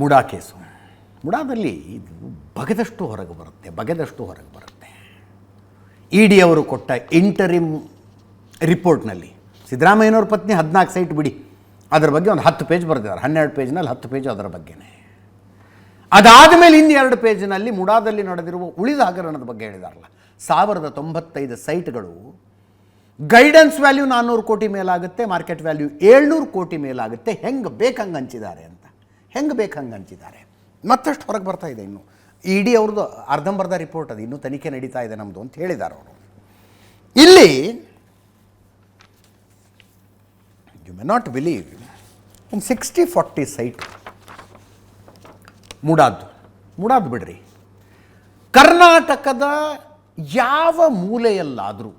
MUDA case. ಮುಡಾದಲ್ಲಿ ಬಗೆದಷ್ಟು ಹೊರಗೆ ಬರುತ್ತೆ. E D ಅವರು ಕೊಟ್ಟ ಇಂಟರಿಮ್ ರಿಪೋರ್ಟ್ನಲ್ಲಿ ಸಿದ್ದರಾಮಯ್ಯನವ್ರ ಪತ್ನಿ 14 ಸೈಟ್ ಬಿಡಿ, ಅದರ ಬಗ್ಗೆ ಒಂದು 10 ಪೇಜ್ ಬರೆದಿದ್ದಾರೆ. 12 ಪೇಜ್ನಲ್ಲಿ 10 ಪೇಜ್ ಅದರ ಬಗ್ಗೆನೇ. ಅದಾದ ಮೇಲೆ ಇನ್ನು 2 ಪೇಜ್ನಲ್ಲಿ ಮುಡಾದಲ್ಲಿ ನಡೆದಿರುವ ಉಳಿದ ಹಗರಣದ ಬಗ್ಗೆ ಹೇಳಿದಾರಲ್ಲ. 1095 ಸೈಟ್ಗಳು ಗೈಡೆನ್ಸ್ ವ್ಯಾಲ್ಯೂ 400 ಕೋಟಿ ಮೇಲಾಗುತ್ತೆ, ಮಾರ್ಕೆಟ್ ವ್ಯಾಲ್ಯೂ 700 ಕೋಟಿ ಮೇಲಾಗುತ್ತೆ. ಹೆಂಗೆ ಬೇಕಂಗೆ ಹಂಚಿದ್ದಾರೆ ಅಂತ, ಮತ್ತಷ್ಟು ಹೊರಗೆ ಬರ್ತಾ ಇದೆ. ಇನ್ನು ಇ ಡಿ ಅವ್ರದ್ದು ಅರ್ಧಂಬರ್ಧ ರಿಪೋರ್ಟ್ ಅದು, ಇನ್ನೂ ತನಿಖೆ ನಡೀತಾ ಇದೆ ನಮ್ಮದು ಅಂತ ಹೇಳಿದ್ದಾರೆ ಅವರು. ಇಲ್ಲಿ you may not believe, in 60-40 site ಮುಡಾದ್ದು ಬಿಡ್ರಿ, ಕರ್ನಾಟಕದ ಯಾವ ಮೂಲೆಯಲ್ಲಾದರೂ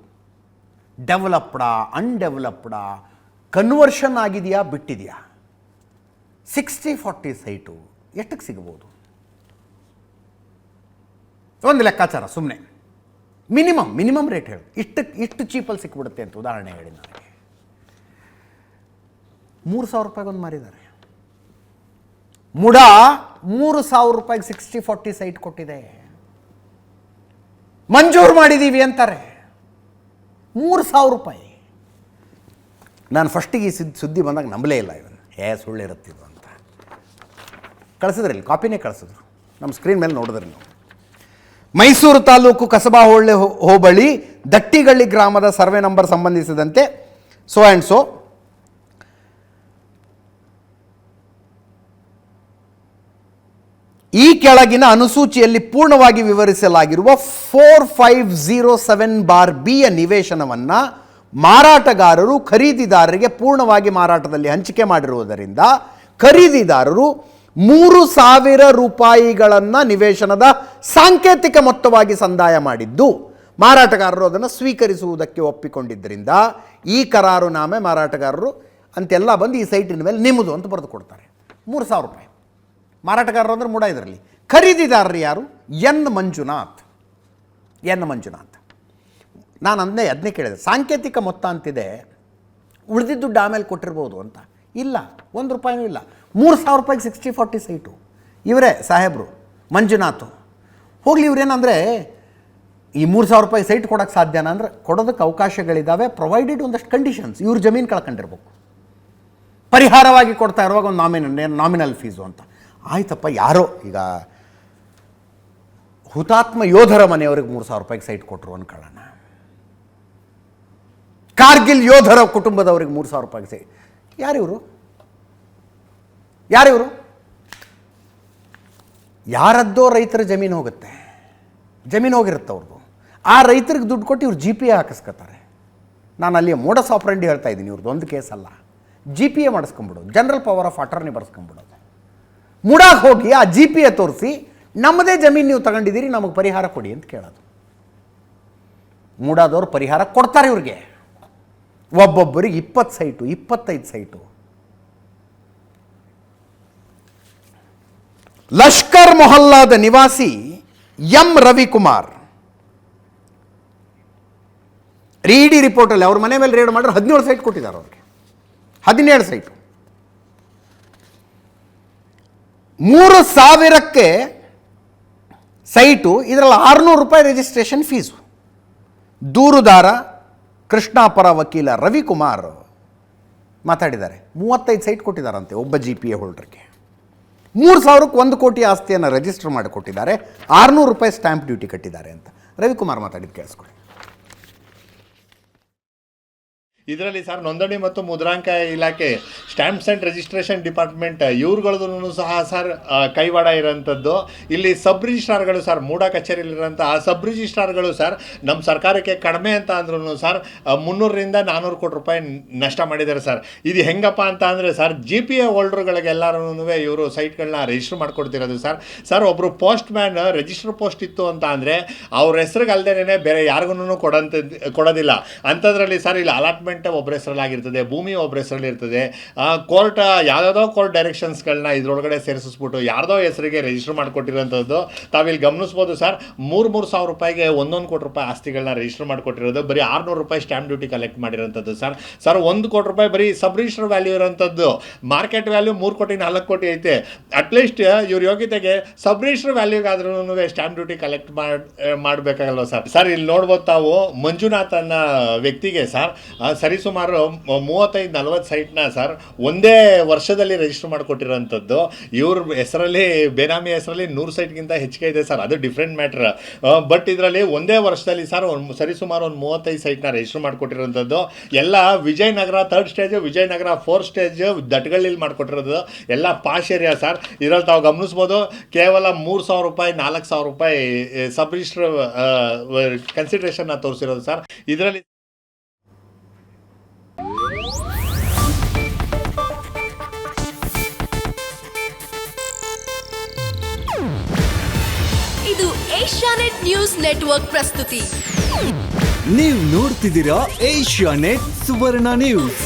ಡೆವಲಪ್ಡಾ ಅನ್ಡೆವಲಪ್ಡಾ ಕನ್ವರ್ಷನ್ ಆಗಿದೆಯಾ ಬಿಟ್ಟಿದೆಯಾ, 60-40 ಸೈಟು ಎಷ್ಟಕ್ಕೆ ಸಿಗ್ಬೋದು? ಒಂದು ಲೆಕ್ಕಾಚಾರ ಸುಮ್ಮನೆ ಮಿನಿಮಮ್ ರೇಟ್ ಹೇಳಿ, ಇಷ್ಟು ಚೀಪಲ್ಲಿ ಸಿಕ್ಬಿಡುತ್ತೆ ಅಂತ ಉದಾಹರಣೆ ಹೇಳಿ ನನಗೆ. 3,000 ರೂಪಾಯಿಗೆ ಒಂದು ಮಾರಿದ್ದಾರೆ. ಮುಡಾ 3,000 ರೂಪಾಯಿಗೆ 60-40 ಸೈಟ್ ಕೊಟ್ಟಿದೆ. ಮಂಜೂರು ಮಾಡಿದ್ದೀವಿ ಅಂತಾರೆ, 3,000 ರೂಪಾಯಿ. ನಾನು ಫಸ್ಟಿಗೆ ಈ ಸುದ್ದಿ ಬಂದಾಗ ನಂಬಲೇ ಇಲ್ಲ, ಇದನ್ನು ಸುಳ್ಳಿರುತ್ತಿದ್ದು ಅಂತ. ಕಳಿಸಿದ್ರಿ, ಇಲ್ಲಿ ಕಾಪಿನೇ ಕಳಿಸಿದ್ರು, ನಮ್ಮ ಸ್ಕ್ರೀನ್ ಮೇಲೆ ನೋಡಿದ್ರಿ ನೀವು. ಮೈಸೂರು ತಾಲೂಕು ಕಸಬಾ ಹೊಳ್ಳೆ ಹೋಬಳಿ ದಟ್ಟಿಗಳ್ಳಿ ಗ್ರಾಮದ ಸರ್ವೆ ನಂಬರ್ ಸಂಬಂಧಿಸಿದಂತೆ ಸೋ ಆ್ಯಂಡ್ ಸೋ ಈ ಕೆಳಗಿನ ಅನುಸೂಚಿಯಲ್ಲಿ ಪೂರ್ಣವಾಗಿ ವಿವರಿಸಲಾಗಿರುವ 4507/B ಯ ನಿವೇಶನವನ್ನು ಮಾರಾಟಗಾರರು ಖರೀದಿದಾರರಿಗೆ ಪೂರ್ಣವಾಗಿ ಮಾರಾಟದಲ್ಲಿ ಹಂಚಿಕೆ ಮಾಡಿರುವುದರಿಂದ ಖರೀದಿದಾರರು 3,000 ರೂಪಾಯಿಗಳನ್ನು ನಿವೇಶನದ ಸಾಂಕೇತಿಕ ಮೊತ್ತವಾಗಿ ಸಂದಾಯ ಮಾಡಿದ್ದು ಮಾರಾಟಗಾರರು ಅದನ್ನು ಸ್ವೀಕರಿಸುವುದಕ್ಕೆ ಒಪ್ಪಿಕೊಂಡಿದ್ದರಿಂದ ಈ ಕರಾರುನಾಮೆ ಮಾರಾಟಗಾರರು ಅಂತೆಲ್ಲ ಬಂದು ಈ ಸೈಟಿನ ಮೇಲೆ ನಿಮ್ಮದು ಅಂತ ಬರೆದು ಕೊಡ್ತಾರೆ. 3,000 ರೂಪಾಯಿ. ಮಾರಾಟಗಾರರು ಅಂದರೆ ಮುಡಾ ಇದರಲ್ಲಿ. ಖರೀದಿದಾರರು ಯಾರು? ಎನ್ ಮಂಜುನಾಥ್. ನಾನು ಅದನ್ನೇ ಕೇಳಿದೆ, ಸಾಂಕೇತಿಕ ಮೊತ್ತ ಅಂತಿದೆ, ಉಳಿದಿದ್ದು ದುಡ್ಡು ಆಮೇಲೆ ಕೊಟ್ಟಿರ್ಬೋದು ಅಂತ. ಇಲ್ಲ, 1 ರೂಪಾಯಿನೂ ಇಲ್ಲ. 3,000 ರೂಪಾಯಿಗೆ 60-40 ಸೈಟು. ಇವರೇ ಸಾಹೇಬರು ಮಂಜುನಾಥ್. ಹೋಗಲಿ, ಇವರೇನಂದರೆ ಈ 3,000 ರೂಪಾಯಿ ಸೈಟ್ ಕೊಡೋಕ್ಕೆ ಸಾಧ್ಯನಾ ಅಂದರೆ ಕೊಡೋದಕ್ಕೆ ಅವಕಾಶಗಳಿದ್ದಾವೆ, ಪ್ರೊವೈಡೆಡ್ ಒಂದಷ್ಟು ಕಂಡೀಷನ್ಸ್. ಇವ್ರ ಜಮೀನು ಕಳ್ಕೊಂಡಿರ್ಬೇಕು, ಪರಿಹಾರವಾಗಿ ಕೊಡ್ತಾ ಇರುವಾಗ ಒಂದು ನಾಮಿನಲ್ ಫೀಸು ಅಂತ. ಆಯ್ತಪ್ಪ, ಯಾರೋ ಈಗ ಹುತಾತ್ಮ ಯೋಧರ ಮನೆಯವ್ರಿಗೆ 3,000 ರೂಪಾಯಿಗೆ ಸೈಟ್ ಕೊಟ್ಟರು ಅನ್ಕೊಳ್ಳೋಣ, ಕಾರ್ಗಿಲ್ ಯೋಧರ ಕುಟುಂಬದವ್ರಿಗೆ 3,000 ರೂಪಾಯಿಗೆ ಸೈಟ್. ಯಾರಿವರು? ಯಾರದ್ದೋ ರೈತರ ಜಮೀನು ಹೋಗುತ್ತೆ, ಜಮೀನು ಹೋಗಿರುತ್ತೆ ಅವ್ರದ್ದು. ಆ ರೈತರಿಗೆ ದುಡ್ಡು ಕೊಟ್ಟು ಇವ್ರು GPA ಹಾಕಿಸ್ಕೊತಾರೆ. ನಾನು ಅಲ್ಲಿ ಮೋಡಸ್ ಆಪರೆಂಡಿ ಹೇಳ್ತಾ ಇದ್ದೀನಿ, ಇವ್ರದ್ದು ಒಂದು ಕೇಸ್ ಅಲ್ಲ. GPA ಮಾಡಿಸ್ಕೊಂಬಿಡೋದು, ಜನರಲ್ ಪವರ್ ಆಫ್ ಅಟಾರ್ನಿ ಬರ್ಸ್ಕೊಂಬಿಡೋದು. ಮುಡಾಗೆ ಹೋಗಿ ಆ GPA ತೋರಿಸಿ ನಮ್ಮದೇ ಜಮೀನು ನೀವು ತಗೊಂಡಿದ್ದೀರಿ, ನಮಗೆ ಪರಿಹಾರ ಕೊಡಿ ಅಂತ ಕೇಳೋದು. ಮುಡಾದವ್ರು ಪರಿಹಾರ ಕೊಡ್ತಾರೆ ಇವ್ರಿಗೆ. ಒಬ್ಬೊಬ್ಬರಿಗೆ 20 ಸೈಟು 25 ಸೈಟು. ಲಷ್ಕರ್ ಮೊಹಲ್ಲಾದ ನಿವಾಸಿ ಎಂ ರವಿಕುಮಾರ್ ಇಡಿ ರಿಪೋರ್ಟಲ್ಲಿ ಅವ್ರ ಮನೆ ಮೇಲೆ ರೇಡ್ ಮಾಡಿದ್ರೆ 17 ಸೈಟ್ ಕೊಟ್ಟಿದ್ದಾರೆ ಅವ್ರಿಗೆ. 17 ಸೈಟು. 3,000ಕ್ಕೆ ಸೈಟು, ಇದರಲ್ಲಿ 600 ರೂಪಾಯಿ ರಿಜಿಸ್ಟ್ರೇಷನ್ ಫೀಸು. ದೂರುದಾರ ಕೃಷ್ಣಾಪರ ವಕೀಲ ರವಿಕುಮಾರ್ ಮಾತಾಡಿದ್ದಾರೆ. 35 ಸೈಟ್ ಕೊಟ್ಟಿದ್ದಾರಂತೆ ಒಬ್ಬ GPA ಹೋಲ್ಡರ್ಗೆ. 3,000ಕ್ಕೆ 1 ಕೋಟಿ ಆಸ್ತಿಯನ್ನು ರಿಜಿಸ್ಟರ್ ಮಾಡಿಕೊಟ್ಟಿದ್ದಾರೆ, 600 ರೂಪಾಯಿ ಸ್ಟ್ಯಾಂಪ್ ಡ್ಯೂಟಿ ಕಟ್ಟಿದ್ದಾರೆ ಅಂತ ರವಿಕುಮಾರ್ ಮಾತಾಡಿದ್ದು ಕೇಳಿಸ್ಕೊಳ್ಳಿ. ಇದರಲ್ಲಿ ಸರ್ ನೋಂದಣಿ ಮತ್ತು ಮುದ್ರಾಂಕ ಇಲಾಖೆ, ಸ್ಟ್ಯಾಂಪ್ಸ್ ಆ್ಯಂಡ್ ರಿಜಿಸ್ಟ್ರೇಷನ್ ಡಿಪಾರ್ಟ್ಮೆಂಟ್ ಇವ್ರುಗಳದ್ದು ಸಹ ಸರ್ ಕೈವಾಡ ಇರೋಂಥದ್ದು. ಇಲ್ಲಿ ಸಬ್ ರಿಜಿಸ್ಟ್ರಾರ್ಗಳು ಸರ್, ಮೂಡಾ ಕಚೇರಿಯಲ್ಲಿರೋಂಥ ಆ ಸಬ್ ರಿಜಿಸ್ಟ್ರಾರ್ಗಳು ಸರ್ ನಮ್ಮ ಸರ್ಕಾರಕ್ಕೆ ಕಡಿಮೆ ಅಂತ ಅಂದ್ರೂ ಸರ್ 300ರಿಂದ 400 ಕೋಟಿ ರೂಪಾಯಿ ನಷ್ಟ ಮಾಡಿದ್ದಾರೆ ಸರ್. ಇದು ಹೆಂಗಪ್ಪ ಅಂತ ಅಂದರೆ ಸರ್, GPA ಹೋಲ್ಡರ್ಗಳಿಗೆಲ್ಲರೂ ಇವರು ಸೈಟ್ಗಳನ್ನ ರಿಜಿಸ್ಟರ್ ಮಾಡಿಕೊಡ್ತಿರೋದು ಸರ್. ಒಬ್ಬರು ಪೋಸ್ಟ್ ಮ್ಯಾನ್ ರಿಜಿಸ್ಟರ್ ಪೋಸ್ಟ್ ಇತ್ತು ಅಂತ ಅಂದರೆ ಅವ್ರ ಹೆಸ್ರಿಗೆ ಅಲ್ಲದೇನೆ ಬೇರೆ ಯಾರಿಗೂ ಕೊಡೋದಿಲ್ಲ. ಅಂಥದ್ರಲ್ಲಿ ಸರ್ ಇಲ್ಲಿ ಅಲಾಟ್ಮೆಂಟ್ ಡಿಪಾರ್ಟ್ಮೆಂಟ್ ಒಬ್ಬರ ಹೆಸರಲ್ಲಿ ಆಗಿರ್ತದೆ, ಭೂಮಿ ಒಬ್ಬರ ಹೆಸರಲ್ಲಿ ಇರ್ತದೆ, ಕೋರ್ಟ್ ಯಾವುದಾದೋ ಕೋರ್ಟ್ ಡೈರೆಕ್ಷನ್ಸ್ಗಳನ್ನ ಇದ್ರೊಳಗಡೆ ಸೇರಿಸ್ಬಿಟ್ಟು ಯಾರ್ದೋ ಹೆಸರಿಗೆ ರಿಜಿಸ್ಟರ್ ಮಾಡಿಕೊಟ್ಟಿರೋಂಥದ್ದು ತಾವಿಲ್ಲಿ ಗಮನಿಸ್ಬೋದು ಸರ್. 3,000 ರೂಪಾಯಿಗೆ 1 ಕೋಟಿ ರೂಪಾಯಿ ಆಸ್ತಿಗಳನ್ನ ರಿಜಿಸ್ಟರ್ ಮಾಡಿಕೊಟ್ಟಿರೋದು, ಬರೀ 600 ರೂಪಾಯಿ ಸ್ಟ್ಯಾಂಪ್ ಡ್ಯೂಟಿ ಕಲೆಕ್ಟ್ ಮಾಡಿರೋಂಥದ್ದು ಸರ್. 1 ಕೋಟಿ ರೂಪಾಯಿ ಬರೀ ಸಬ್ ರಿಜಿಸ್ಟರ್ ವ್ಯಾಲ್ಯೂ ಇರೋಂಥದ್ದು, ಮಾರ್ಕೆಟ್ ವ್ಯಾಲ್ಯೂ 3 ಕೋಟಿ 4 ಕೋಟಿ ಐತೆ. ಅಟ್ಲೀಸ್ಟ್ ಇವ್ರ ಯೋಗ್ಯತೆಗೆ ಸಬ್ ರಿಜಿಸ್ಟರ್ ವ್ಯಾಲ್ಯೂಗಾದ್ರೂ ಸ್ಟ್ಯಾಂಪ್ ಡ್ಯೂಟಿ ಕಲೆಕ್ಟ್ ಮಾಡಬೇಕಾಗಲ್ವ ಸರ್. ಇಲ್ಲಿ ನೋಡ್ಬೋದು ತಾವು, ಮಂಜುನಾಥ್ ಅನ್ನೋ ವ್ಯಕ್ತಿಗೆ ಸರ್ ಸರಿಸುಮಾರು 35-40 ಸೈಟ್ನ ಸರ್ ಒಂದೇ ವರ್ಷದಲ್ಲಿ ರಿಜಿಸ್ಟರ್ ಮಾಡಿಕೊಟ್ಟಿರೋಂಥದ್ದು. ಇವ್ರ ಹೆಸರಲ್ಲಿ, ಬೇನಾಮಿ ಹೆಸರಲ್ಲಿ 100 ಸೈಟ್ಗಿಂತ ಹೆಚ್ಚಿಗೆ ಇದೆ ಸರ್, ಅದು ಡಿಫ್ರೆಂಟ್ ಮ್ಯಾಟ್ರ್. ಬಟ್ ಇದರಲ್ಲಿ ಒಂದೇ ವರ್ಷದಲ್ಲಿ ಸರ್ ಸರಿಸುಮಾರು 35 ಸೈಟ್ನ ರಿಜಿಸ್ಟರ್ ಮಾಡಿಕೊಟ್ಟಿರೋಂಥದ್ದು. ಎಲ್ಲ Vijayanagar 3rd stage, Vijayanagar 4th stage ದಟ್ಗಳಲ್ಲಿ ಮಾಡಿಕೊಟ್ಟಿರೋದು, ಎಲ್ಲ ಪಾಶ್ ಏರಿಯಾ ಸರ್. ಇದರಲ್ಲಿ ತಾವು ಗಮನಿಸ್ಬೋದು, ಕೇವಲ 3,000 ರೂಪಾಯಿ 4,000 ರೂಪಾಯಿ ಸಬ್ ರಿಜಿಸ್ಟರ್ ಕನ್ಸಿಡರೇಷನ್ನ ತೋರಿಸಿರೋದು ಸರ್. ಇದರಲ್ಲಿ ಇದು ಏಷ್ಯಾನೆಟ್ ನ್ಯೂಸ್ ನೆಟ್ವರ್ಕ್ ಪ್ರಸ್ತುತಿ. ನೀವು ನೋಡ್ತಿದ್ದೀರಾ ಏಷ್ಯಾನೆಟ್ ಸುವರ್ಣ ನ್ಯೂಸ್.